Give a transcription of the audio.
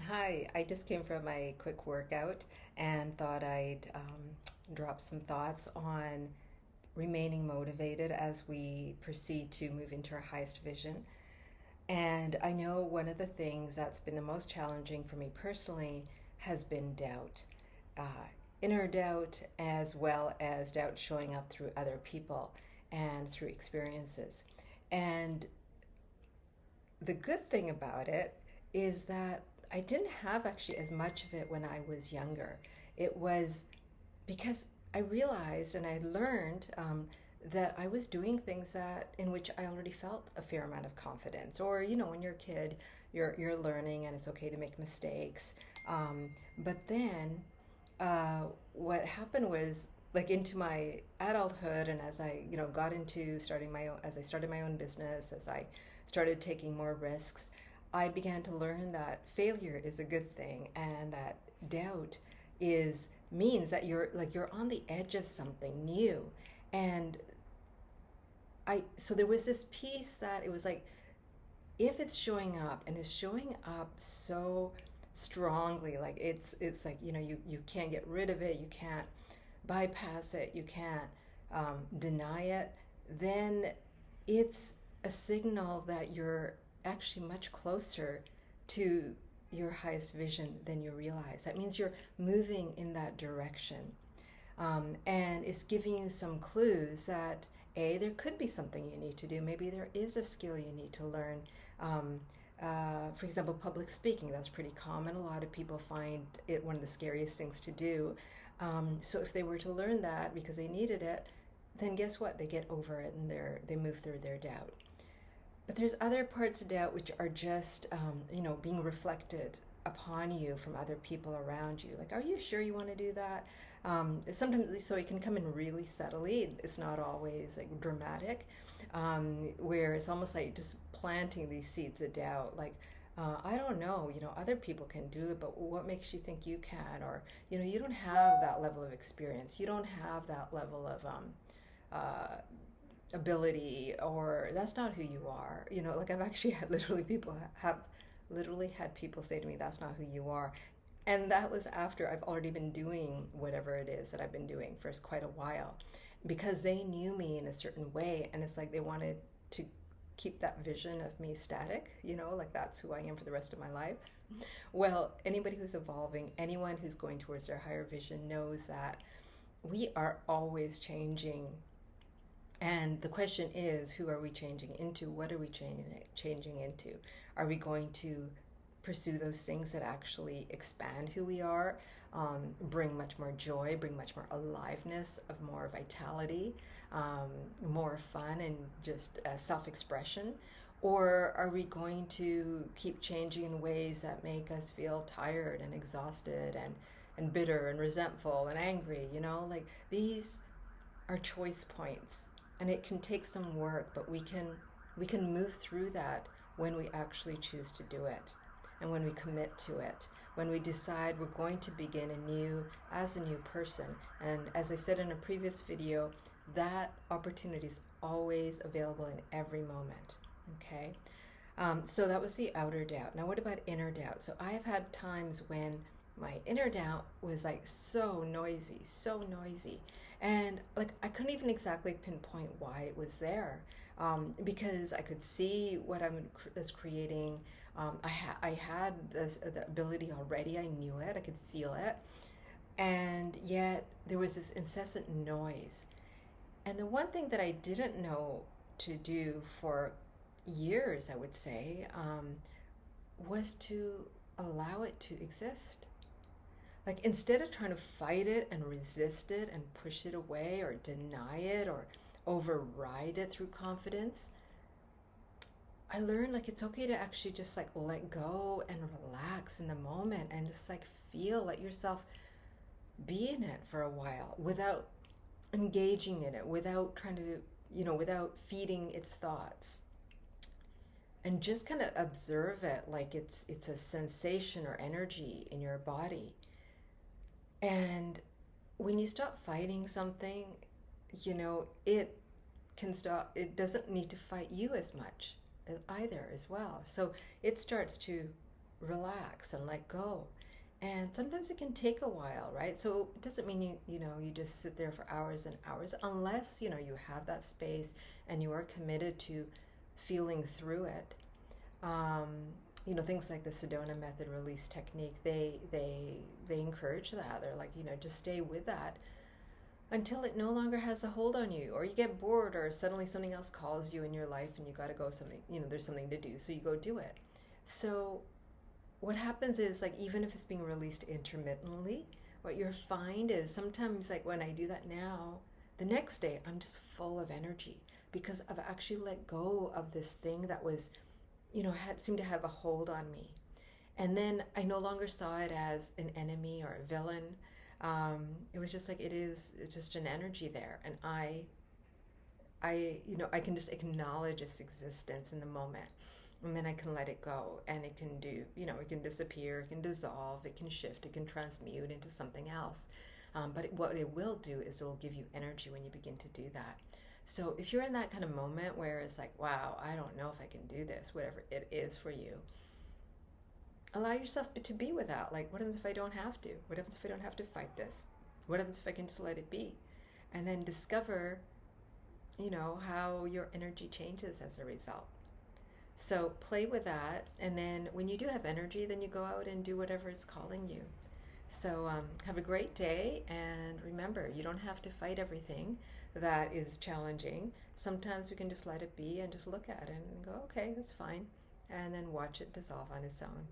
Hi, I just came from my quick workout and thought I'd drop some thoughts on remaining motivated as we proceed to move into our highest vision. And I know one of the things that's been the most challenging for me personally has been doubt. Uh, Inner doubt, as well as doubt showing up through other people and through experiences. And the good thing about it is that I didn't have actually as much of it when I was younger. It was because I realized and I had learned that I was doing things that in which I already felt a fair amount of confidence. Or when you're a kid, you're learning and it's okay to make mistakes. But then what happened was like into my adulthood, and as I got into starting my own, as I started my own business, as I started taking more risks, I began to learn that failure is a good thing, and that doubt is means that you're on the edge of something new. And I so there was this piece that it was like, if it's showing up and is showing up so strongly, like it's like you can't get rid of it, you can't bypass it, you can't deny it, then it's a signal that you're actually much closer to your highest vision than you realize. That means you're moving in that direction. And it's giving you some clues that there could be something you need to do. Maybe there is a skill you need to learn. Um, for example, public speaking, that's pretty common. A lot of people find it one of the scariest things to do. So if they were to learn that because they needed it, then guess what? They get over it and they move through their doubt. But there's other parts of doubt which are just, being reflected upon you from other people around you. Like, are you sure you want to do that? Sometimes, so it can come in really subtly. It's not always like dramatic, where it's almost like just planting these seeds of doubt. Like, I don't know, other people can do it, but what makes you think you can? Or, you don't have that level of experience. You don't have that level of uh, ability, or that's not who you are. Like I've actually had literally people have literally had people say to me, that's not who you are. And that was after I've already been doing whatever it is that I've been doing for quite a while, because they knew me in a certain way, and it's like they wanted to keep that vision of me static, like that's who I am for the rest of my life. Well, anybody who's evolving, anyone who's going towards their higher vision knows that we are always changing. And the question is, who are we changing into? What are we changing into? Are we going to pursue those things that actually expand who we are, bring much more joy, bring much more aliveness, of more vitality, um, more fun, and just self-expression? Or are we going to keep changing in ways that make us feel tired and exhausted and bitter and resentful and angry? Like these are choice points, and it can take some work, but we can move through that when we actually choose to do it, and when we commit to it, when we decide we're going to begin anew as a new person. And as I said in a previous video, that opportunity is always available in every moment. Okay. So that was the outer doubt. Now, what about inner doubt? So I have had times when my inner doubt was like so noisy. And like I couldn't even exactly pinpoint why it was there, because I could see what was creating. I had the ability already. I knew it. I could feel it. And yet there was this incessant noise. And the one thing that I didn't know to do for years, I would say, was to allow it to exist. Like instead of trying to fight it and resist it and push it away or deny it or override it through confidence, I learned like it's okay to actually just like let go and relax in the moment and just like let yourself be in it for a while without engaging in it, without trying to, without feeding its thoughts, and just kind of observe it like it's a sensation or energy in your body. And when you stop fighting something, it can stop, it doesn't need to fight you as much either as well. So it starts to relax and let go. And sometimes it can take a while, right? So it doesn't mean you just sit there for hours and hours, unless you have that space and you are committed to feeling through it. um, Things like the Sedona method release technique, they encourage that. They're like, just stay with that until it no longer has a hold on you, or you get bored, or suddenly something else calls you in your life and you got to go something, there's something to do, so you go do it. So what happens is, like, even if it's being released intermittently, what you'll find is sometimes, like, when I do that now, the next day I'm just full of energy because I've actually let go of this thing that was, had seemed to have a hold on me. And then I no longer saw it as an enemy or a villain. It was just like, it's just an energy there. And I can just acknowledge its existence in the moment. And then I can let it go, and it can it can disappear, it can dissolve, it can shift, it can transmute into something else. But what it will do is it will give you energy when you begin to do that. So if you're in that kind of moment where it's like, wow, I don't know if I can do this, whatever it is for you, allow yourself to be with that. Like, what happens if I don't have to? What happens if I don't have to fight this? What happens if I can just let it be? And then discover, how your energy changes as a result. So play with that, and then when you do have energy, then you go out and do whatever is calling you. So have a great day, and remember, you don't have to fight everything that is challenging. Sometimes we can just let it be and just look at it and go, okay, that's fine, and then watch it dissolve on its own.